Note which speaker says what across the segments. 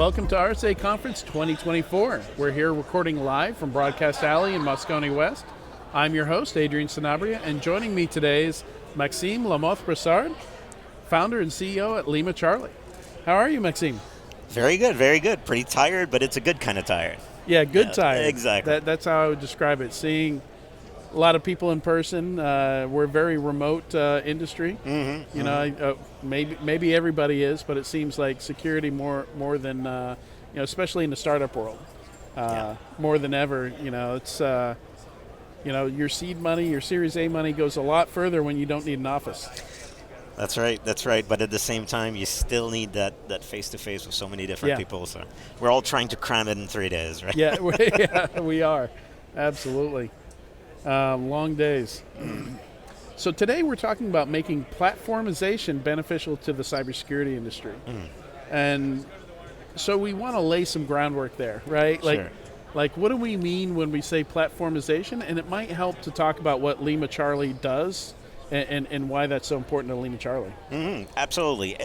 Speaker 1: welcome to RSA Conference 2024. We're here recording live from Broadcast Alley in Moscone West. I'm your host, Adrian Sanabria, and joining me today is Maxime Lamothe-Brassard, founder and CEO at Lima Charlie. How are you, Maxime?
Speaker 2: Very good, very good. Pretty tired, but it's a good kind of tired.
Speaker 1: Yeah, good tired.
Speaker 2: Exactly.
Speaker 1: That's how I would describe it. Seeing a lot of people in person. We're a very remote industry.
Speaker 2: Mm-hmm,
Speaker 1: Maybe everybody is, but it seems like security more than especially in the startup world, more than ever. It's your seed money, your Series A money goes a lot further when you don't need an office.
Speaker 2: That's right. But at the same time, you still need that face-to-face with so many different people. So we're all trying to cram it in 3 days, right?
Speaker 1: Yeah, we are. Absolutely. Long days. So today we're talking about making platformization beneficial to the cybersecurity industry. And so we want to lay some groundwork there, right?
Speaker 2: Sure.
Speaker 1: Like what do we mean when we say platformization? And it might help to talk about what Lima Charlie does and why that's so important to Lima Charlie.
Speaker 2: Absolutely.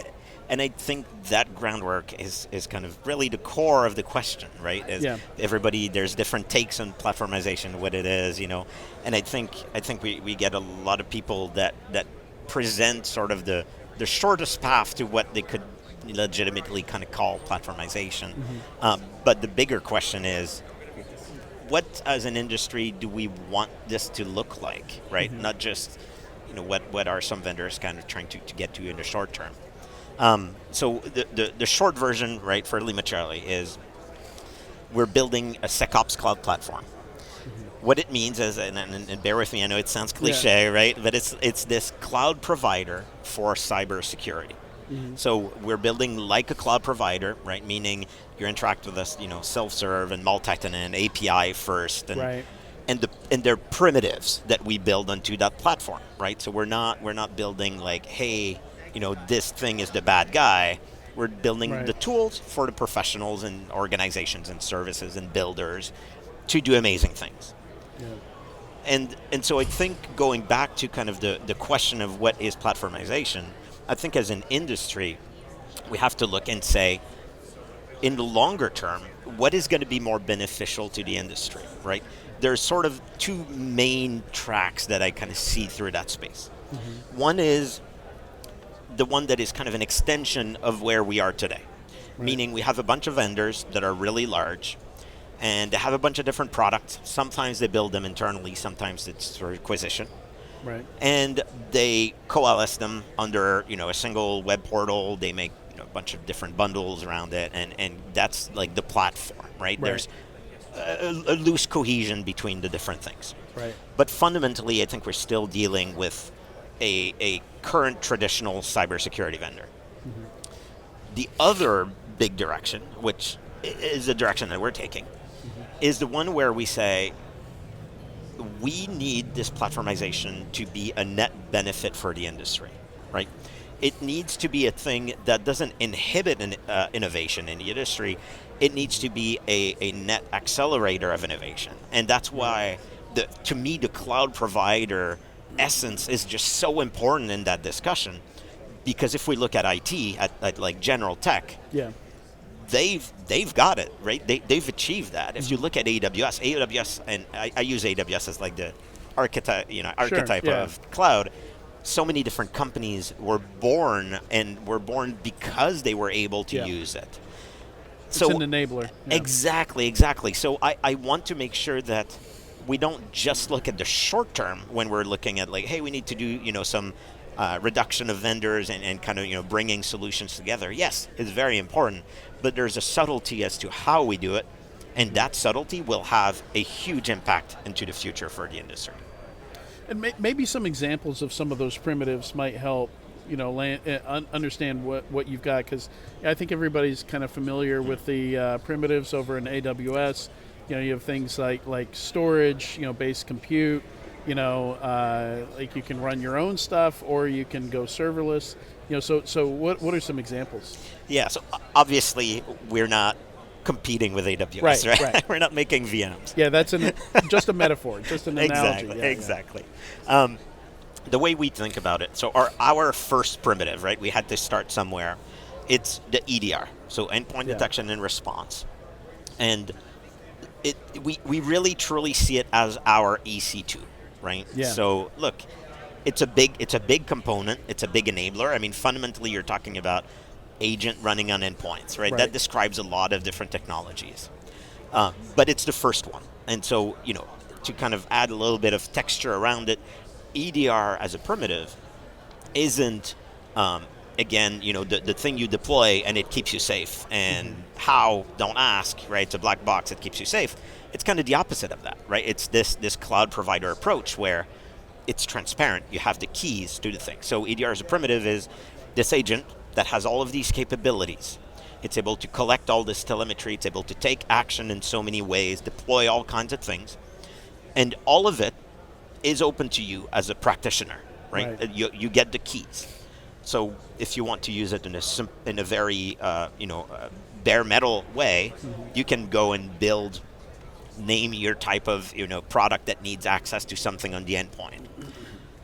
Speaker 2: And I think that groundwork is kind of really the core of the question, right? Everybody, there's different takes on platformization, what it is, and I think we get a lot of people that present sort of the shortest path to what they could legitimately kind of call platformization. But the bigger question is, what as an industry do we want this to look like, right? Not just, what are some vendors kind of trying to get to in the short term. So the short version, right, for Lima Charlie is we're building a SecOps cloud platform. What it means is, and bear with me, I know it sounds cliche, right? But it's this cloud provider for cybersecurity. So we're building like a cloud provider, right? Meaning you interact with us, self-serve and multi-tenant, API first, and they're primitives that we build onto that platform, right? So we're not building like, hey, this thing is the bad guy. We're building the tools for the professionals and organizations and services and builders to do amazing things. And so I think going back to kind of the question of what is platformization, I think as an industry, we have to look and say, in the longer term, what is going to be more beneficial to the industry, right? There's sort of two main tracks that I kind of see through that space. One is the one that is kind of an extension of where we are today. Meaning we have a bunch of vendors that are really large and they have a bunch of different products. Sometimes they build them internally, sometimes it's through acquisition. And they coalesce them under, a single web portal. They make a bunch of different bundles around it, and that's like the platform, right? There's a loose cohesion between the different things. But fundamentally, I think we're still dealing with a current traditional cybersecurity vendor. The other big direction, which is the direction that we're taking, is the one where we say, we need this platformization to be a net benefit for the industry, right? It needs to be a thing that doesn't inhibit innovation in the industry. It needs to be a net accelerator of innovation. And that's why, to me, the cloud provider essence is just so important in that discussion, because if we look at IT, at like general tech, they've got it, right? They've achieved that. If you look at AWS, and I use AWS as like the archetype of cloud. So many different companies were born because they were able to use it.
Speaker 1: It's an enabler.
Speaker 2: Exactly. So I want to make sure that we don't just look at the short term when we're looking at like, hey, we need to do some reduction of vendors and kind of bringing solutions together. Yes, it's very important, but there's a subtlety as to how we do it, and that subtlety will have a huge impact into the future for the industry.
Speaker 1: And maybe some examples of some of those primitives might help understand what you've got, because I think everybody's kind of familiar with the primitives over in AWS. You have things like storage, based compute. Like you can run your own stuff, or you can go serverless. So what are some examples?
Speaker 2: Yeah. So obviously we're not competing with AWS, right? We're not making VMs.
Speaker 1: Yeah, that's just a metaphor, just an analogy.
Speaker 2: Exactly. The way we think about it, so our first primitive, right? We had to start somewhere. It's the EDR. So endpoint detection and response. And we really truly see it as our EC2, right?
Speaker 1: Yeah.
Speaker 2: So look, it's a big component, it's a big enabler. I mean, fundamentally you're talking about agent running on endpoints, right? That describes a lot of different technologies. But it's the first one. And so, to kind of add a little bit of texture around it, EDR as a primitive isn't, again, the thing you deploy and it keeps you safe. And how, don't ask, right? It's a black box, it keeps you safe. It's kind of the opposite of that, right? It's this cloud provider approach where it's transparent. You have the keys to the thing. So EDR as a primitive is this agent that has all of these capabilities. It's able to collect all this telemetry. It's able to take action in so many ways, deploy all kinds of things. And all of it is open to you as a practitioner, right? You get the keys. So if you want to use it in a very bare metal way, you can go and name your type of product that needs access to something on the endpoint.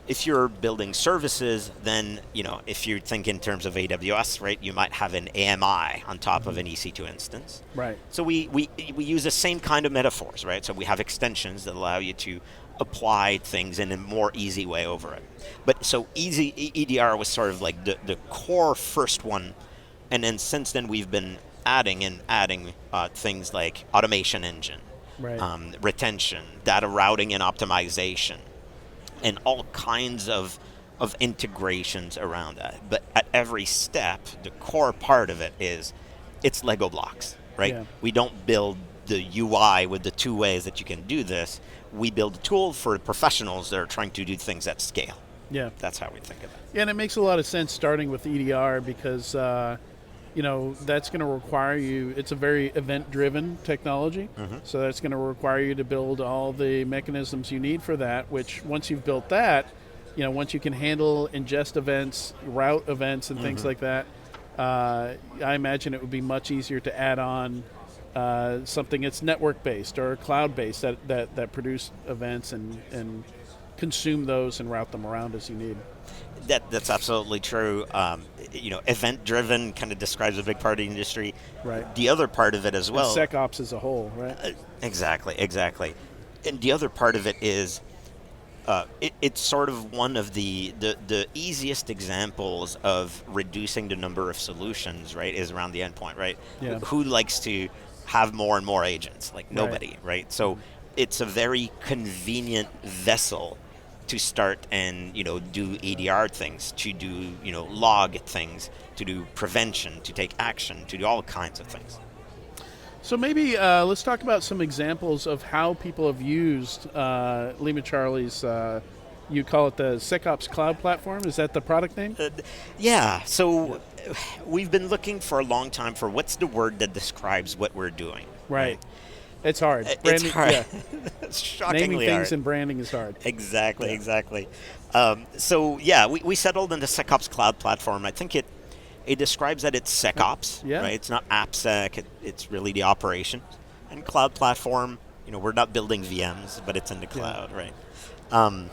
Speaker 2: If you're building services, then if you think in terms of AWS, right, you might have an AMI on top of an EC2 instance.
Speaker 1: Right.
Speaker 2: So we use the same kind of metaphors, right? So we have extensions that allow you to apply things in a more easy way over it. But so EDR was sort of like the core first one, and then since then we've been adding things like automation engine, retention, data routing and optimization, and all kinds of integrations around that. But at every step, the core part of it is it's Lego blocks, right? Yeah. We don't build the UI with the two ways that you can do this. We build a tool for professionals that are trying to do things at scale.
Speaker 1: Yeah.
Speaker 2: That's how we think of it.
Speaker 1: Yeah, and it makes a lot of sense starting with EDR because that's going to require you, it's a very event-driven technology, so that's going to require you to build all the mechanisms you need for that, which once you've built that, once you can handle ingest events, route events, and things like that, I imagine it would be much easier to add on something that's network-based or cloud-based that produce events and consume those and route them around as you need.
Speaker 2: That's absolutely true. Event-driven kind of describes a big part of the industry.
Speaker 1: Right.
Speaker 2: The other part of it as well.
Speaker 1: And SecOps as a whole, right?
Speaker 2: Exactly. And the other part of it is, it's sort of one of the easiest examples of reducing the number of solutions, right, is around the endpoint, right?
Speaker 1: Yeah.
Speaker 2: Who likes to have more and more agents? Like nobody, right? So it's a very convenient vessel to start and do EDR things, to do log things, to do prevention, to take action, to do all kinds of things.
Speaker 1: So maybe let's talk about some examples of how people have used Lima Charlie's. You call it the SecOps Cloud Platform. Is that the product name?
Speaker 2: Yeah. So we've been looking for a long time for what's the word that describes what we're doing.
Speaker 1: Right. It's hard.
Speaker 2: Branding, it's hard.
Speaker 1: Yeah.
Speaker 2: It's shockingly
Speaker 1: Naming things
Speaker 2: hard.
Speaker 1: and branding is hard.
Speaker 2: Exactly. We settled on the SecOps Cloud Platform. I think it describes that it's SecOps, right? It's not AppSec. It's really the operation. And Cloud Platform, we're not building VMs, but it's in the cloud, right? The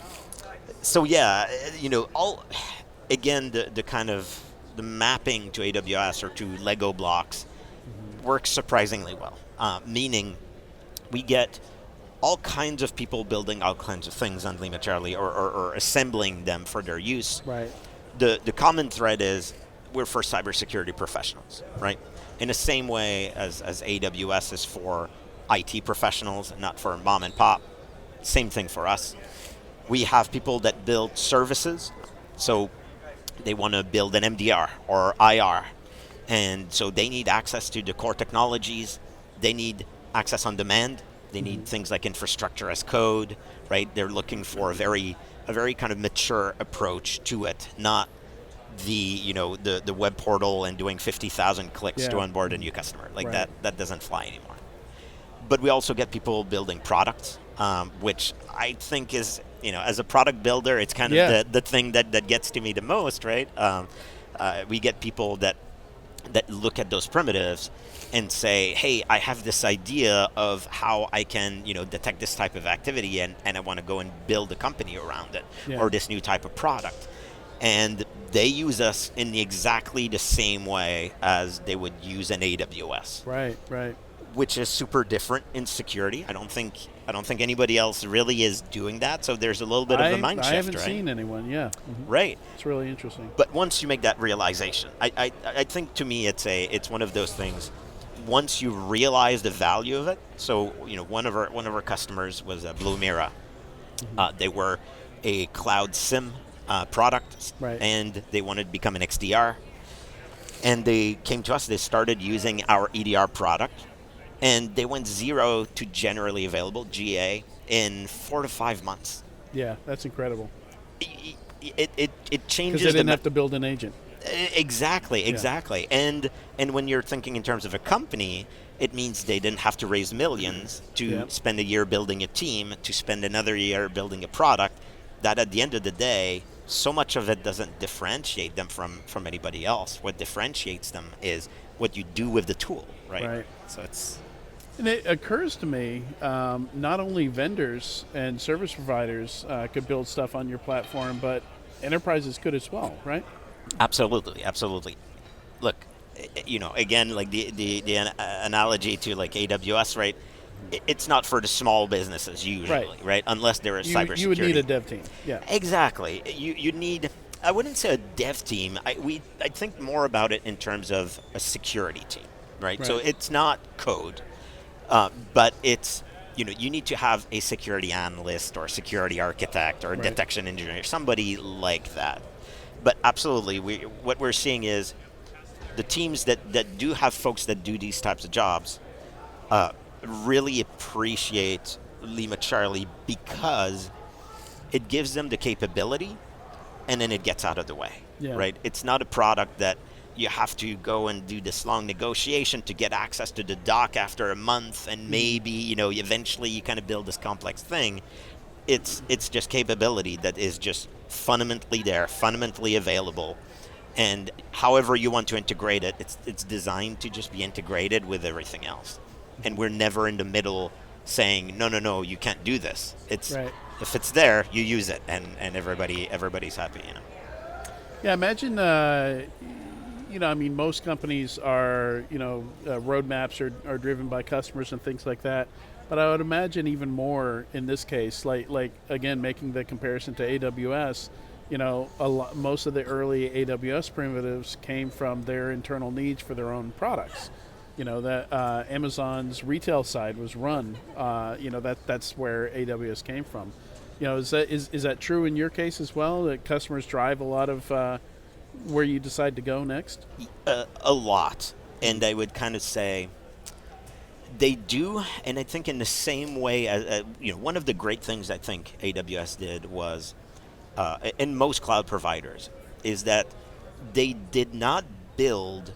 Speaker 2: kind of the mapping to AWS or to Lego blocks works surprisingly well, meaning we get all kinds of people building all kinds of things on Lima Charlie or assembling them for their use.
Speaker 1: Right.
Speaker 2: The common thread is we're for cybersecurity professionals, right? In the same way as AWS is for IT professionals and not for mom and pop, same thing for us. We have people that build services, so they want to build an MDR or IR, and so they need access to the core technologies. They need access on demand. They need things like infrastructure as code, right? They're looking for a very kind of mature approach to it, not the web portal and doing 50,000 clicks to onboard a new customer. Like that doesn't fly anymore. But we also get people building products, which I think is, as a product builder, it's kind of the thing that gets to me the most, right? We get people that look at those primitives and say, hey, I have this idea of how I can, detect this type of activity and I want to go and build a company around it or this new type of product. and they use us in exactly the same way as they would use an AWS.
Speaker 1: Right.
Speaker 2: Which is super different in security. I don't think anybody else really is doing that. So there's a little bit of a mind shift,
Speaker 1: I haven't
Speaker 2: right?
Speaker 1: seen anyone. Yeah. Mm-hmm.
Speaker 2: Right.
Speaker 1: It's really interesting.
Speaker 2: But once you make that realization, I think to me it's one of those things. Once you realize the value of it, so one of our customers was Blue Mira.
Speaker 1: Mm-hmm.
Speaker 2: They were a cloud SIM product,
Speaker 1: right.
Speaker 2: and they wanted to become an XDR. And they came to us. They started using our EDR product, and they went 0 to generally available GA in 4 to 5 months.
Speaker 1: Yeah, that's incredible.
Speaker 2: It changes.
Speaker 1: Because they didn't have to build an agent.
Speaker 2: Exactly. And when you're thinking in terms of a company, it means they didn't have to raise millions to spend a year building a team, to spend another year building a product, that at the end of the day, so much of it doesn't differentiate them from anybody else. What differentiates them is what you do with the tool, right? So it's...
Speaker 1: And it occurs to me, not only vendors and service providers could build stuff on your platform, but enterprises could as well, right?
Speaker 2: Absolutely. Look, again, like the analogy to like AWS, right? It's not for the small businesses usually, right? Unless they're a cybersecurity.
Speaker 1: You would need a dev team, yeah.
Speaker 2: Exactly. You need, I wouldn't say a dev team. I think more about it in terms of a security team, right? So it's not code, but it's, you need to have a security analyst or a security architect or a detection engineer, somebody like that. But absolutely, what we're seeing is the teams that do have folks that do these types of jobs really appreciate Lima Charlie because it gives them the capability, and then it gets out of the way, right? It's not a product that you have to go and do this long negotiation to get access to the doc after a month, and maybe eventually you kind of build this complex thing. It's just capability that is just fundamentally there, fundamentally available, and however you want to integrate it, it's designed to just be integrated with everything else. And we're never in the middle saying, no, you can't do this. It's if it's there, you use it, and everybody's happy.
Speaker 1: Yeah, imagine. Most companies are, roadmaps are driven by customers and things like that. But I would imagine even more in this case, like again, making the comparison to AWS. Most of the early AWS primitives came from their internal needs for their own products. That Amazon's retail side was run. That's where AWS came from. Is that true in your case as well? That customers drive a lot of where you decide to go next?
Speaker 2: A lot, and I would kind of say they do. And I think in the same way, as one of the great things I think AWS did was, and most cloud providers, is that they did not build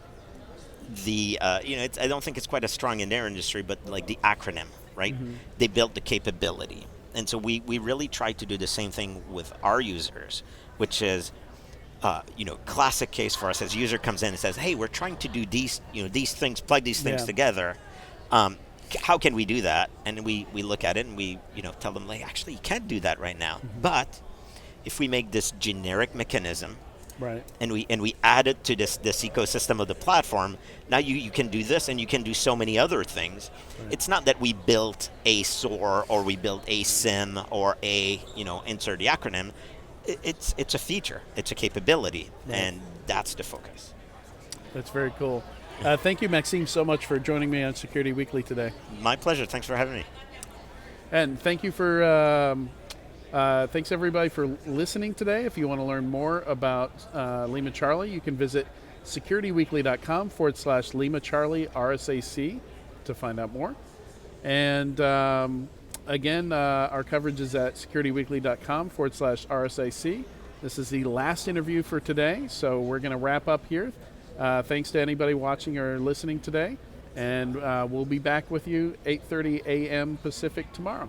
Speaker 2: the I don't think it's quite as strong in their industry, but like the acronym, right? Mm-hmm. They built the capability, and so we really try to do the same thing with our users, which is classic case for us as user comes in and says, hey, we're trying to do these things, plug these things together. How can we do that? And we look at it and we tell them, like, actually you can't do that right now. Mm-hmm. But if we make this generic mechanism, right, and we add it to this ecosystem of the platform, now you can do this, and you can do so many other things. Right. It's not that we built a SOAR or we built a SIM or a insert the acronym. It's a feature, it's a capability, and that's the focus.
Speaker 1: That's very cool. Thank you, Maxime, so much for joining me on Security Weekly today.
Speaker 2: My pleasure. Thanks for having me.
Speaker 1: And thank you for. Thanks everybody for listening today. If you want to learn more about Lima Charlie, you can visit securityweekly.com/Lima Charlie RSAC to find out more. And again, our coverage is at securityweekly.com/RSAC. This is the last interview for today, so we're going to wrap up here. Thanks to anybody watching or listening today. And we'll be back with you 8:30 a.m. Pacific tomorrow.